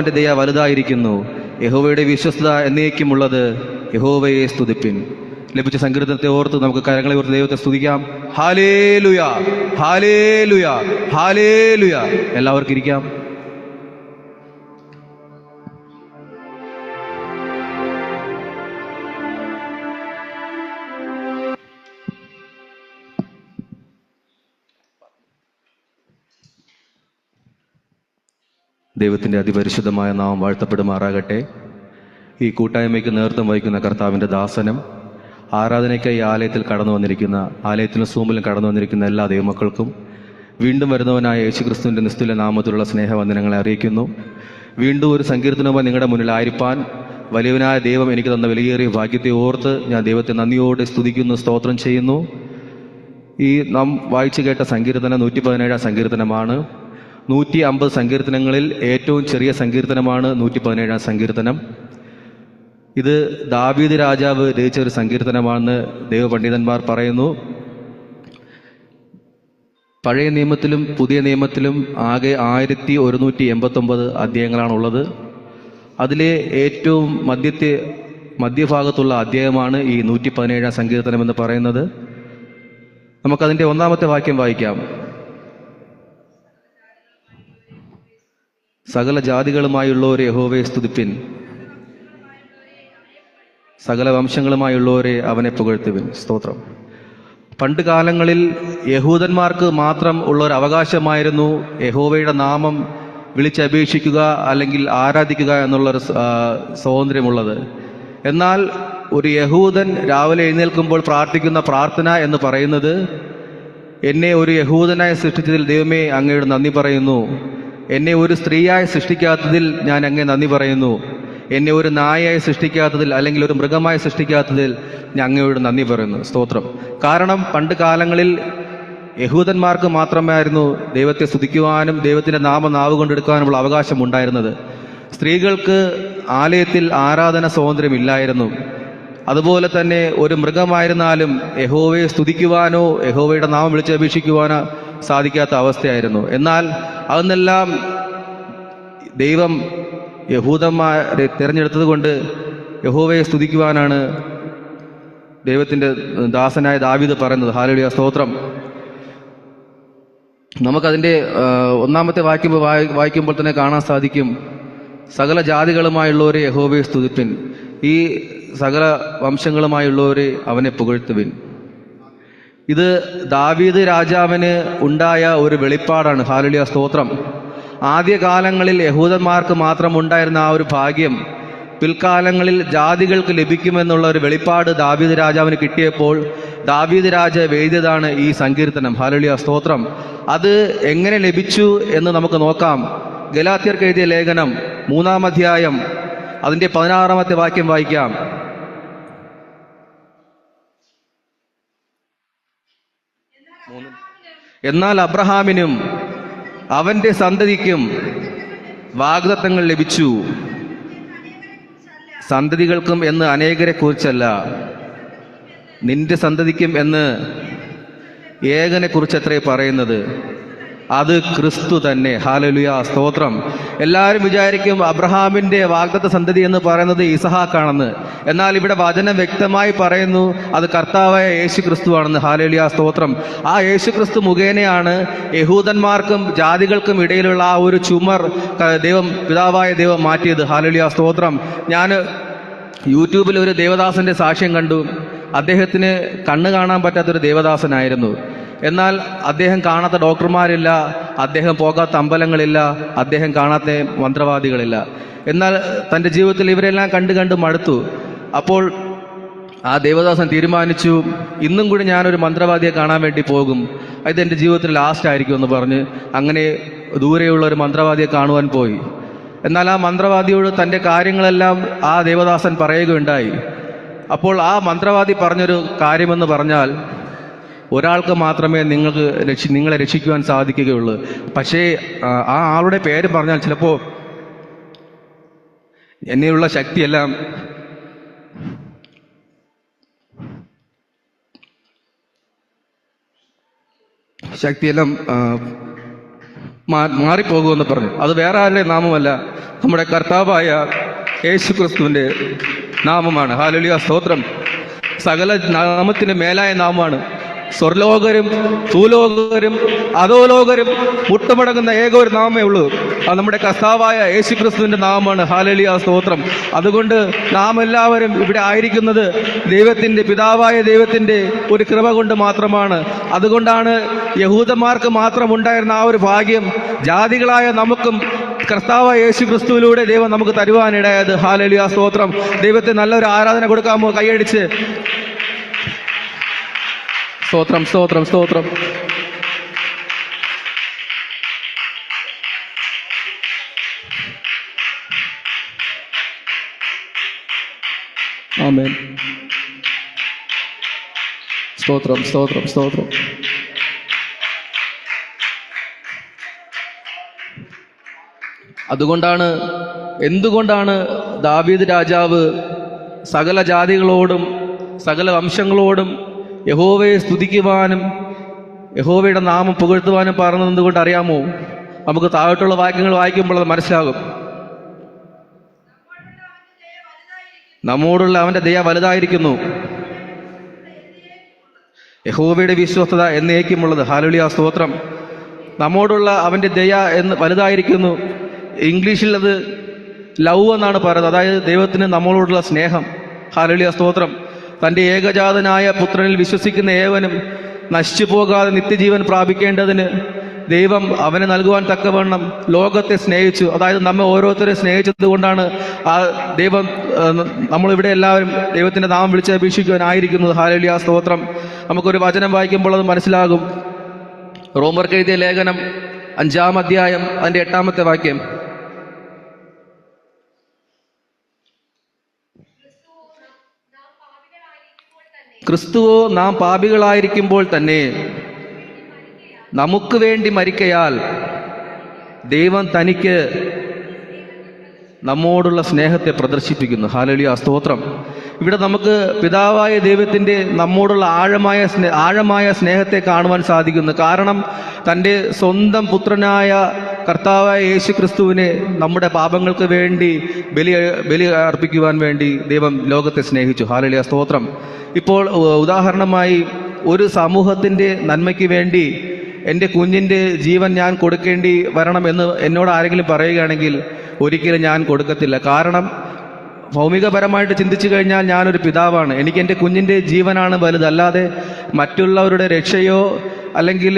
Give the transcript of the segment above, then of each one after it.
അവൻ്റെ ദയ വലുതായിരിക്കുന്നു. യഹോവയുടെ വിശ്വസ്തത എന്നേക്കുമുള്ളത്. യഹോവയെ സ്തുതിപ്പിൻ. ലഭിച്ച സങ്കീർത്തനത്തെ ഓർത്ത് നമുക്ക് കരങ്ങളെ ഓർത്ത് ദൈവത്തെ സ്തുതിക്കാം. Hallelujah, hallelujah, hallelujah. എല്ലാവർക്കും ഇരിക്കാം. ദൈവത്തിൻ്റെ അതിപരിശുദ്ധമായ നാമം വാഴ്ത്തപ്പെടുമാറാകട്ടെ. ഈ കൂട്ടായ്മയ്ക്ക് നേതൃത്വം വഹിക്കുന്ന കർത്താവിൻ്റെ ദാസനും ആരാധനയ്ക്കായി ആലയത്തിൽ കടന്നു വന്നിരിക്കുന്ന, ആലയത്തിലും സൂമിലും കടന്നു വന്നിരിക്കുന്ന എല്ലാ ദൈവമക്കൾക്കും വീണ്ടും വരുന്നവനായ യേശുക്രിസ്തുവിൻ്റെ നിസ്തുല്യ നാമത്തിലുള്ള സ്നേഹവന്ദനങ്ങളെ അറിയിക്കുന്നു. വീണ്ടും ഒരു സങ്കീർത്തനവുമായി നിങ്ങളുടെ മുന്നിലായിരിക്കാൻ വലിയവനായ ദൈവം എനിക്ക് തന്ന വിലയേറിയ ഭാഗ്യത്തെ ഓർത്ത് ഞാൻ ദൈവത്തെ നന്ദിയോടെ സ്തുതിക്കുന്നു, സ്തോത്രം ചെയ്യുന്നു. ഈ നാം വായിച്ചു കേട്ട സങ്കീർത്തനം 117 സങ്കീർത്തനമാണ്. 150 സങ്കീർത്തനങ്ങളിൽ ഏറ്റവും ചെറിയ സങ്കീർത്തനമാണ് 117 സങ്കീർത്തനം. ഇത് ദാവീദ് രാജാവ് രചിച്ച ഒരു സങ്കീർത്തനമാണെന്ന് ദൈവപണ്ഡിതന്മാർ പറയുന്നു. പഴയ നിയമത്തിലും പുതിയ നിയമത്തിലും ആകെ 1189 അധ്യായങ്ങളാണുള്ളത്. അതിലെ ഏറ്റവും മധ്യഭാഗത്തുള്ള അധ്യായമാണ് ഈ 117 സങ്കീർത്തനം എന്ന് പറയുന്നത്. നമുക്കതിൻ്റെ 1-ാമത്തെ വാക്യം വായിക്കാം. സകല ജാതികളുമായുള്ളവരെ യഹോവയെ സ്തുതിപ്പിൻ, സകല വംശങ്ങളുമായുള്ളവരെ അവനെ പുകഴ്ത്തുവിൻ. സ്തോത്രം. പണ്ട് കാലങ്ങളിൽ യഹൂദന്മാർക്ക് മാത്രം ഉള്ള ഒരു അവകാശമായിരുന്നു യഹോവയുടെ നാമം വിളിച്ചപേക്ഷിക്കുക അല്ലെങ്കിൽ ആരാധിക്കുക എന്നുള്ളൊരു സ്വാതന്ത്ര്യമുള്ളത്. എന്നാൽ ഒരു യഹൂദൻ രാവിലെ എഴുന്നേൽക്കുമ്പോൾ പ്രാർത്ഥിക്കുന്ന പ്രാർത്ഥന എന്ന് പറയുന്നത്, എന്നെ ഒരു യഹൂദനായി സൃഷ്ടിച്ചതിൽ ദൈവമേ അങ്ങയോട് നന്ദി പറയുന്നു, എന്നെ ഒരു സ്ത്രീയായി സൃഷ്ടിക്കാത്തതിൽ ഞാൻ അങ്ങേ നന്ദി പറയുന്നു, എന്നെ ഒരു നായയായി സൃഷ്ടിക്കാത്തതിൽ അല്ലെങ്കിൽ ഒരു മൃഗമായി സൃഷ്ടിക്കാത്തതിൽ ഞാൻ അങ്ങയോട് നന്ദി പറയുന്നു. സ്തോത്രം. കാരണം പണ്ട് കാലങ്ങളിൽ യഹൂദന്മാർക്ക് മാത്രമായിരുന്നു ദൈവത്തെ സ്തുതിക്കുവാനും ദൈവത്തിൻ്റെ നാമം നാവ് കൊണ്ടെടുക്കാനുമുള്ള അവകാശം ഉണ്ടായിരുന്നത്. സ്ത്രീകൾക്ക് ആലയത്തിൽ ആരാധന സ്വാതന്ത്ര്യമില്ലായിരുന്നു. അതുപോലെ തന്നെ ഒരു മൃഗമായിരുന്നാലും യഹോവയെ സ്തുതിക്കുവാനോ യഹോവയുടെ നാമം വിളിച്ചപേക്ഷിക്കുവാനോ സാധിക്കാത്ത അവസ്ഥയായിരുന്നു. എന്നാൽ അതെല്ലാം ദൈവം യഹൂദന്മാരെ തിരഞ്ഞെടുത്തത് കൊണ്ട് യഹോവയെ സ്തുതിക്കുവാനാണ് ദൈവത്തിൻ്റെ ദാസനായ ദാവീദ് പറയുന്നത്. ഹല്ലേലൂയ, സ്തോത്രം. നമുക്കതിൻ്റെ 1-ാമത്തെ വായിക്കുമ്പോൾ തന്നെ കാണാൻ സാധിക്കും, സകല ജാതികളുമായുള്ളവരെ യഹോവയെ സ്തുതിപ്പിൻ, ഈ സകല വംശങ്ങളുമായുള്ളവരെ അവനെ പുകഴ്ത്തുവിൻ. ഇത് ദാവീദ് രാജാവിന് ഉണ്ടായ ഒരു വെളിപ്പാടാണ്. ഹല്ലേലൂയ, സ്തോത്രം. ആദ്യകാലങ്ങളിൽ യഹൂദന്മാർക്ക് മാത്രം ഉണ്ടായിരുന്ന ആ ഒരു ഭാഗ്യം പിൽക്കാലങ്ങളിൽ ജാതികൾക്ക് ലഭിക്കുമെന്നുള്ള ഒരു വെളിപ്പാട് ദാവീദ് രാജാവിന് കിട്ടിയപ്പോൾ ദാവീദ് രാജാവ് എഴുതിയതാണ് ഈ സങ്കീർത്തനം. ഹല്ലേലൂയ, സ്തോത്രം. അത് എങ്ങനെ ലഭിച്ചു എന്ന് നമുക്ക് നോക്കാം. ഗലാത്യർക്ക് എഴുതിയ ലേഖനം 3-ാം അധ്യായം അതിൻ്റെ 16-ാമത്തെ വാക്യം വായിക്കാം. എന്നാൽ അബ്രഹാമിനും അവന്റെ സന്തതിക്കും വാഗ്ദത്തങ്ങൾ ലഭിച്ചു, സന്തതികൾക്കും എന്ന് അനേകരെ കുറിച്ചല്ല, നിന്റെ സന്തതിക്കും എന്ന് ഏകനെ കുറിച്ചത്രേ പറയുന്നത്, അത് ക്രിസ്തു തന്നെ. ഹല്ലേലൂയ, സ്തോത്രം. എല്ലാവരും വിചാരിക്കും അബ്രഹാമിന്റെ വാഗ്ദത്ത സന്തതി എന്ന് പറയുന്നത് ഇസഹാക്കാണെന്ന്. എന്നാൽ ഇവിടെ വചനം വ്യക്തമായി പറയുന്നു അത് കർത്താവായ യേശു ക്രിസ്തുവാണെന്ന്. ഹല്ലേലൂയ, സ്തോത്രം. ആ യേശു ക്രിസ്തു മുഖേനയാണ് യഹൂദന്മാർക്കും ജാതികൾക്കും ഇടയിലുള്ള ആ ഒരു ചുമർ പിതാവായ ദൈവം മാറ്റിയത്. ഹല്ലേലൂയ, സ്തോത്രം. ഞാൻ യൂട്യൂബിൽ ഒരു ദേവദാസന്റെ സാക്ഷ്യം കണ്ടു. അദ്ദേഹത്തിന് കണ്ണ് കാണാൻ പറ്റാത്തൊരു ദേവദാസനായിരുന്നു. എന്നാൽ അദ്ദേഹം കാണാത്ത ഡോക്ടർമാരില്ല, അദ്ദേഹം പോകാത്ത അമ്പലങ്ങളില്ല, അദ്ദേഹം കാണാത്ത മന്ത്രവാദികളില്ല. എന്നാൽ തൻ്റെ ജീവിതത്തിൽ ഇവരെല്ലാം കണ്ട് മടുത്തു. അപ്പോൾ ആ ദേവദാസൻ തീരുമാനിച്ചു, ഇന്നും കൂടി ഞാനൊരു മന്ത്രവാദിയെ കാണാൻ വേണ്ടി പോകും, ഇതെൻ്റെ ജീവിതത്തിൽ ലാസ്റ്റ് ആയിരിക്കും എന്ന് പറഞ്ഞ് അങ്ങനെ ദൂരെയുള്ള ഒരു മന്ത്രവാദിയെ കാണുവാൻ പോയി. എന്നാൽ ആ മന്ത്രവാദിയോട് തൻ്റെ കാര്യങ്ങളെല്ലാം ആ ദേവദാസൻ പറയുകയുണ്ടായി. അപ്പോൾ ആ മന്ത്രവാദി പറഞ്ഞൊരു കാര്യമെന്ന് പറഞ്ഞാൽ, ഒരാൾക്ക് മാത്രമേ നിങ്ങളെ രക്ഷിക്കുവാൻ സാധിക്കുകയുള്ളൂ. പക്ഷേ ആ ആളുടെ പേര് പറഞ്ഞാൽ ചിലപ്പോൾ എന്നിലുള്ള ശക്തിയെല്ലാം മാറിപ്പോകുമെന്ന് പറഞ്ഞു. അത് വേറെ ആരുടെ നാമമല്ല, നമ്മുടെ കർത്താവായ യേശു ക്രിസ്തുവിൻ്റെ നാമമാണ്. ഹല്ലേലൂയ, സ്തോത്രം. സകല നാമത്തിന് മേലായ നാമമാണ്. സ്വർലോകരും ഭൂലോകരും അധോലോകരും മുട്ടുമടങ്ങുന്ന ഏക ഒരു നാമമേ ഉള്ളൂ. അത് നമ്മുടെ കർത്താവായ യേശു ക്രിസ്തുവിൻ്റെ നാമമാണ്. ഹല്ലേലൂയ, സ്തോത്രം. അതുകൊണ്ട് നാം എല്ലാവരും ഇവിടെ ആയിരിക്കുന്നത് ദൈവത്തിൻ്റെ, പിതാവായ ദൈവത്തിൻ്റെ ഒരു കൃപ കൊണ്ട് മാത്രമാണ്. അതുകൊണ്ടാണ് യഹൂദന്മാർക്ക് മാത്രം ഉണ്ടായിരുന്ന ആ ഒരു ഭാഗ്യം ജാതികളായ നമുക്കും കർത്താവായ യേശു ക്രിസ്തുവിലൂടെ ദൈവം നമുക്ക് തരുവാനിടയായത്. ഹല്ലേലൂയ, സ്തോത്രം. ദൈവത്തെ നല്ലൊരു ആരാധന കൊടുക്കാമോ? കൈയടിച്ച് സ്തോത്രം, സ്തോത്രം, സ്തോത്രം. ആമേൻ. സ്തോത്രം, സ്തോത്രം, സ്തോത്രം. എന്തുകൊണ്ടാണ് ദാവീദ് രാജാവ് സകല ജാതികളോടും സകല വംശങ്ങളോടും യഹോവയെ സ്തുതിക്കുവാനും യഹോവയുടെ നാമം പുകഴ്ത്തുവാനും പറഞ്ഞത് എന്തുകൊണ്ട് അറിയാമോ? നമുക്ക് താഴോട്ടുള്ള വാക്യങ്ങൾ വായിക്കുമ്പോൾ അത് മനസ്സിലാകും. നമ്മോടുള്ള അവൻ്റെ ദയ വലുതായിരിക്കുന്നു, യഹോവയുടെ വിശ്വസ്തത എന്നേക്കുമുള്ളത്. ഹല്ലേലൂയ, സ്തോത്രം. നമ്മോടുള്ള അവൻ്റെ ദയ എന്ന് വലുതായിരിക്കുന്നു. ഇംഗ്ലീഷിൽ അത് ലവ് എന്നാണ് പറയുന്നത്, അതായത് ദൈവത്തിന് നമ്മളോടുള്ള സ്നേഹം. ഹല്ലേലൂയ, സ്തോത്രം. തൻ്റെ ഏകജാതനായ പുത്രനിൽ വിശ്വസിക്കുന്ന ഏവനും നശിച്ചു പോകാതെ നിത്യജീവൻ പ്രാപിക്കേണ്ടതിന് ദൈവം അവനെ നൽകുവാൻ തക്കവണ്ണം ലോകത്തെ സ്നേഹിച്ചു. അതായത് നമ്മെ ഓരോരുത്തരെ സ്നേഹിച്ചത് കൊണ്ടാണ് ആ ദൈവം, നമ്മളിവിടെ എല്ലാവരും ദൈവത്തിൻ്റെ നാമം വിളിച്ച് അപേക്ഷിക്കുവാനായിരിക്കുന്നത്. ഹല്ലേലൂയ, സ്തോത്രം. നമുക്കൊരു വചനം വായിക്കുമ്പോൾ അത് മനസ്സിലാകും. റോമർക്ക് എഴുതിയ ലേഖനം 5-ാം അധ്യായം അതിൻ്റെ 8-ാമത്തെ വാക്യം. ക്രിസ്തുവോ നാം പാപികളായിരിക്കുമ്പോൾ തന്നെ നമുക്ക് വേണ്ടി മരിക്കയാൽ ദൈവം തനിക്ക് നമ്മോടുള്ള സ്നേഹത്തെ പ്രദർശിപ്പിക്കുന്നു. ഹല്ലേലൂയ, സ്തോത്രം. ഇവിടെ നമുക്ക് പിതാവായ ദൈവത്തിൻ്റെ നമ്മോടുള്ള ആഴമായ സ്നേഹത്തെ കാണുവാൻ സാധിക്കുന്നു. കാരണം തൻ്റെ സ്വന്തം പുത്രനായ കർത്താവായ യേശു ക്രിസ്തുവിനെ നമ്മുടെ പാപങ്ങൾക്ക് വേണ്ടി ബലി അർപ്പിക്കുവാൻ വേണ്ടി ദൈവം ലോകത്തെ സ്നേഹിച്ചു. ഹല്ലേലൂയ, സ്തോത്രം. ഇപ്പോൾ ഉദാഹരണമായി ഒരു സമൂഹത്തിൻ്റെ നന്മയ്ക്ക് വേണ്ടി എൻ്റെ കുഞ്ഞിൻ്റെ ജീവൻ ഞാൻ കൊടുക്കേണ്ടി വരണമെന്ന് എന്നോട് ആരെങ്കിലും പറയുകയാണെങ്കിൽ ഒരിക്കലും ഞാൻ കൊടുക്കത്തില്ല. കാരണം ഭൗമികപരമായിട്ട് ചിന്തിച്ചു കഴിഞ്ഞാൽ ഞാനൊരു പിതാവാണ്. എനിക്ക് എൻ്റെ കുഞ്ഞിൻ്റെ ജീവനാണ് വലുത്, അല്ലാതെ മറ്റുള്ളവരുടെ രക്ഷയോ അല്ലെങ്കിൽ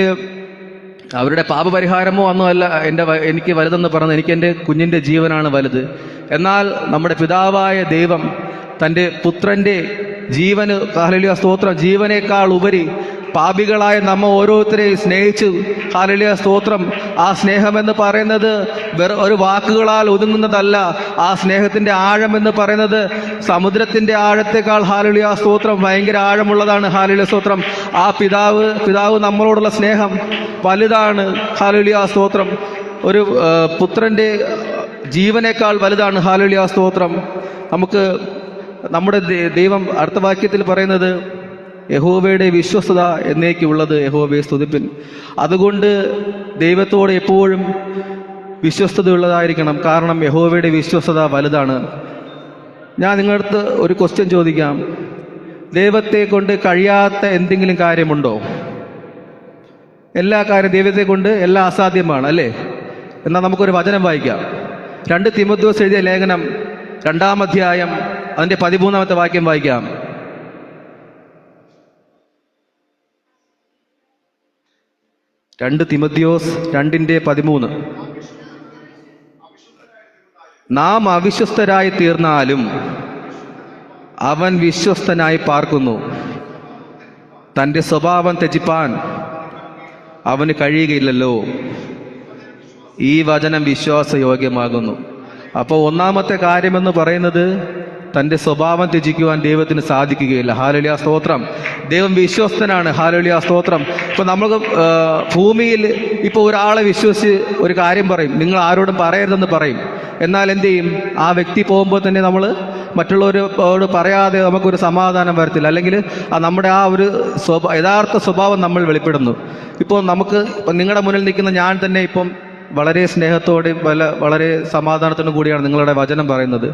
അവരുടെ പാപപരിഹാരമോ ഒന്നും അല്ല എനിക്ക് വലുതെന്ന് പറഞ്ഞത്. എനിക്ക് എൻ്റെ കുഞ്ഞിൻ്റെ ജീവനാണ് വലുത്. എന്നാൽ നമ്മുടെ പിതാവായ ദൈവം തൻ്റെ പുത്രൻ്റെ ജീവന്, ഹല്ലേലൂയ, സ്തോത്രം, ജീവനേക്കാൾ ഉപരി പാപികളായ നമ്മ ഓരോരുത്തരെയും സ്നേഹിച്ചു. ഹല്ലേലൂയ, സ്തോത്രം. ആ സ്നേഹമെന്ന് പറയുന്നത് ഒരു വാക്കുകളാൽ ഒതുങ്ങുന്നതല്ല. ആ സ്നേഹത്തിൻ്റെ ആഴമെന്ന് പറയുന്നത് സമുദ്രത്തിൻ്റെ ആഴത്തെക്കാൾ, ഹല്ലേലൂയ, സ്തോത്രം, ഭയങ്കര ആഴമുള്ളതാണ്. ഹല്ലേലൂയ, സ്തോത്രം. ആ പിതാവ് നമ്മളോടുള്ള സ്നേഹം വലുതാണ്. ഹല്ലേലൂയ, സ്തോത്രം. ഒരു പുത്രൻ്റെ ജീവനേക്കാൾ വലുതാണ്. ഹല്ലേലൂയ, സ്തോത്രം. നമുക്ക് നമ്മുടെ ദൈവം അടുത്ത വാക്യത്തിൽ പറയുന്നത് യഹോവയുടെ വിശ്വസ്തത എന്നേക്കുള്ളത്, യഹോവയെ സ്തുതിപ്പിൻ. അതുകൊണ്ട് ദൈവത്തോട് എപ്പോഴും വിശ്വസ്തതയുള്ളതായിരിക്കണം. കാരണം യഹോവയുടെ വിശ്വസ്തത വലുതാണ്. ഞാൻ നിങ്ങളടുത്ത് ഒരു ക്വസ്റ്റ്യൻ ചോദിക്കാം. ദൈവത്തെ കൊണ്ട് കഴിയാത്ത എന്തെങ്കിലും കാര്യമുണ്ടോ? എല്ലാ കാര്യം ദൈവത്തെ കൊണ്ട് എല്ലാം അസാധ്യമാണ്, അല്ലേ? എന്നാൽ നമുക്കൊരു വചനം വായിക്കാം. 2 തീമോഥെയോസ് എഴുതിയ ലേഖനം 2-ാം അധ്യായം അതിൻ്റെ 13-ാമത്തെ വാക്യം വായിക്കാം. 2 തീമോഥെയോസ് 2:13. നാം അവിശ്വസ്തരായി തീർന്നാലും അവൻ വിശ്വസ്തനായി പാർക്കുന്നു, തൻ്റെ സ്വഭാവം ത്യജിപ്പാൻ അവന് കഴിയുകയില്ലല്ലോ. ഈ വചനം വിശ്വാസയോഗ്യമാകുന്നു. അപ്പോൾ ഒന്നാമത്തെ കാര്യമെന്ന് പറയുന്നത് തൻ്റെ സ്വഭാവം ത്യജിക്കുവാൻ ദൈവത്തിന് സാധിക്കുകയില്ല. ഹല്ലേലൂയ, സ്തോത്രം. ദൈവം വിശ്വസ്തനാണ്. ഹല്ലേലൂയ, സ്തോത്രം. ഇപ്പോൾ നമുക്ക് ഭൂമിയിൽ ഇപ്പോൾ ഒരാളെ വിശ്വസിച്ച് ഒരു കാര്യം പറയും, നിങ്ങൾ ആരോടും പറയരുതെന്ന് പറയും. എന്നാൽ എന്ത് ചെയ്യും? ആ വ്യക്തി പോകുമ്പോൾ തന്നെ നമ്മൾ മറ്റുള്ളവരോട് പറയാതെ നമുക്കൊരു സമാധാനം വരത്തില്ല. അല്ലെങ്കിൽ നമ്മുടെ ആ ഒരു യഥാർത്ഥ സ്വഭാവം നമ്മൾ വെളിപ്പെടുന്നു. ഇപ്പോൾ നിങ്ങളുടെ മുന്നിൽ നിൽക്കുന്ന ഞാൻ തന്നെ ഇപ്പം വളരെ സ്നേഹത്തോടെയും വളരെ സമാധാനത്തോടും കൂടിയാണ് നിങ്ങളുടെ വചനം പറയുന്നത്.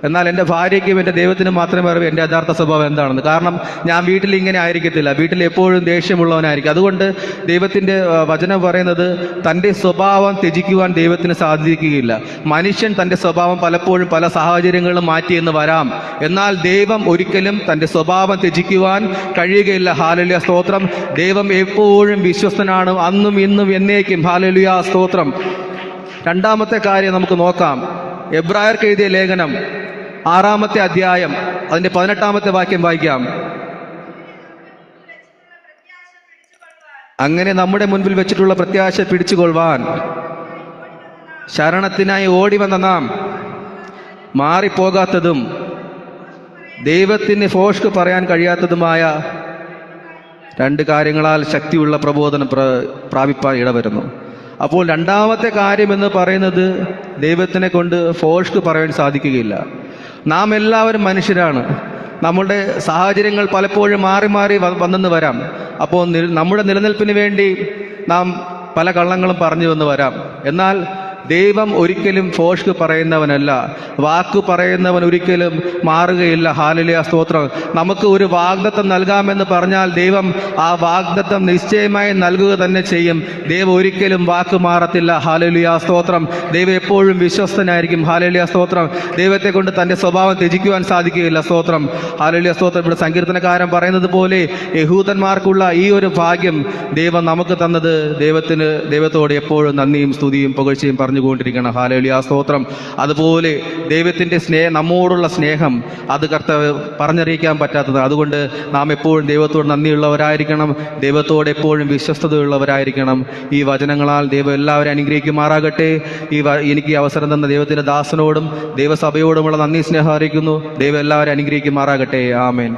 എന്നാൽ എൻ്റെ ഭാര്യയ്ക്കും എൻ്റെ ദൈവത്തിനും മാത്രമേ അറിയൂ എൻ്റെ യഥാർത്ഥ സ്വഭാവം എന്താണെന്ന്. കാരണം ഞാൻ വീട്ടിൽ ഇങ്ങനെ ആയിരിക്കത്തില്ല, വീട്ടിൽ എപ്പോഴും ദേഷ്യമുള്ളവനായിരിക്കും. അതുകൊണ്ട് ദൈവത്തിൻ്റെ വചനം പറയുന്നത് തൻ്റെ സ്വഭാവം ത്യജിക്കുവാൻ ദൈവത്തിന് സാധിക്കുകയില്ല. മനുഷ്യൻ തൻ്റെ സ്വഭാവം പലപ്പോഴും പല സാഹചര്യങ്ങളിലും മാറ്റിയെന്ന് വരാം, എന്നാൽ ദൈവം ഒരിക്കലും തൻ്റെ സ്വഭാവം ത്യജിക്കുവാൻ കഴിയുകയില്ല. ഹല്ലേലൂയ സ്തോത്രം. ദൈവം എപ്പോഴും വിശ്വസ്തനാണ്, അന്നും ഇന്നും എന്നേക്കും. ഹല്ലേലൂയ സ്തോത്രം. രണ്ടാമത്തെ കാര്യം നമുക്ക് നോക്കാം. എബ്രായർക്ക് എഴുതിയ ലേഖനം 6-ാമത്തെ അധ്യായം അതിൻ്റെ 18-ാമത്തെ വാക്യം വായിക്കാം. അങ്ങനെ നമ്മുടെ മുൻപിൽ വെച്ചിട്ടുള്ള പ്രത്യാശ പിടിച്ചുകൊള്ളുവാൻ ശരണത്തിനായി ഓടി വന്ന നാം മാറിപ്പോകാത്തതും ദൈവത്തിന് ഫോഷ്ക്ക് പറയാൻ കഴിയാത്തതുമായ രണ്ട് കാര്യങ്ങളാൽ ശക്തിയുള്ള പ്രബോധനം പ്രാപിപ്പാൻ ഇടവരുന്നു. അപ്പോൾ രണ്ടാമത്തെ കാര്യം എന്ന് പറയുന്നത് ദൈവത്തിനെ കൊണ്ട് ഫോഷ്ക്ക് പറയാൻ സാധിക്കുകയില്ല. നാം എല്ലാവരും മനുഷ്യരാണ്. നമ്മുടെ സാഹചര്യങ്ങൾ പലപ്പോഴും മാറി മാറി വന്നെന്ന് വരാം. അപ്പോൾ നമ്മുടെ നിലനിൽപ്പിന് വേണ്ടി നാം പല കള്ളങ്ങളും പറഞ്ഞു എന്ന് വരാം. എന്നാൽ ദൈവം ഒരിക്കലും ഫോഷ്ക്ക് പറയുന്നവനല്ല. വാക്ക് പറയുന്നവൻ ഒരിക്കലും മാറുകയില്ല. ഹല്ലേലൂയ സ്തോത്രം. നമുക്ക് ഒരു വാഗ്ദത്തം നൽകാമെന്ന് പറഞ്ഞാൽ ദൈവം ആ വാഗ്ദത്തം നിശ്ചയമായി നൽകുക തന്നെ ചെയ്യും. ദൈവം ഒരിക്കലും വാക്ക് മാറത്തില്ല. ഹല്ലേലൂയ സ്തോത്രം. ദൈവം എപ്പോഴും വിശ്വസ്തനായിരിക്കും. ഹല്ലേലൂയ സ്തോത്രം. ദൈവത്തെ കൊണ്ട് തൻ്റെ സ്വഭാവം ത്യജിക്കുവാൻ സാധിക്കുകയില്ല. സ്തോത്രം. ഹല്ലേലൂയ സ്തോത്രം. ഇവിടെ സങ്കീർത്തനക്കാരൻ പറയുന്നത് പോലെ യഹൂദന്മാർക്കുള്ള ഈ ഒരു ഭാഗ്യം ദൈവം നമുക്ക് തന്നത് ദൈവത്തോട് എപ്പോഴും നന്ദിയും സ്തുതിയും പുകഴ്ചയും പറഞ്ഞുകൊണ്ടിരിക്കണം. ഹല്ലേലൂയ സ്തോത്രം. അതുപോലെ ദൈവത്തിൻ്റെ നമ്മോടുള്ള സ്നേഹം അത് കർത്താവ് പറഞ്ഞറിയിക്കാൻ പറ്റാത്തത്. അതുകൊണ്ട് നാം എപ്പോഴും ദൈവത്തോട് നന്ദിയുള്ളവരായിരിക്കണം, ദൈവത്തോട് എപ്പോഴും വിശ്വസ്തതയുള്ളവരായിരിക്കണം. ഈ വചനങ്ങളാൽ ദൈവം എല്ലാവരും അനുഗ്രഹിക്കുമാറാകട്ടെ. എനിക്ക് ഈ അവസരം തന്ന ദൈവത്തിൻ്റെ ദാസനോടും ദൈവസഭയോടുമുള്ള നന്ദി സ്നേഹം അറിയിക്കുന്നു. ദൈവം എല്ലാവരും അനുഗ്രഹിക്കുമാറാകട്ടെ. ആമേൻ.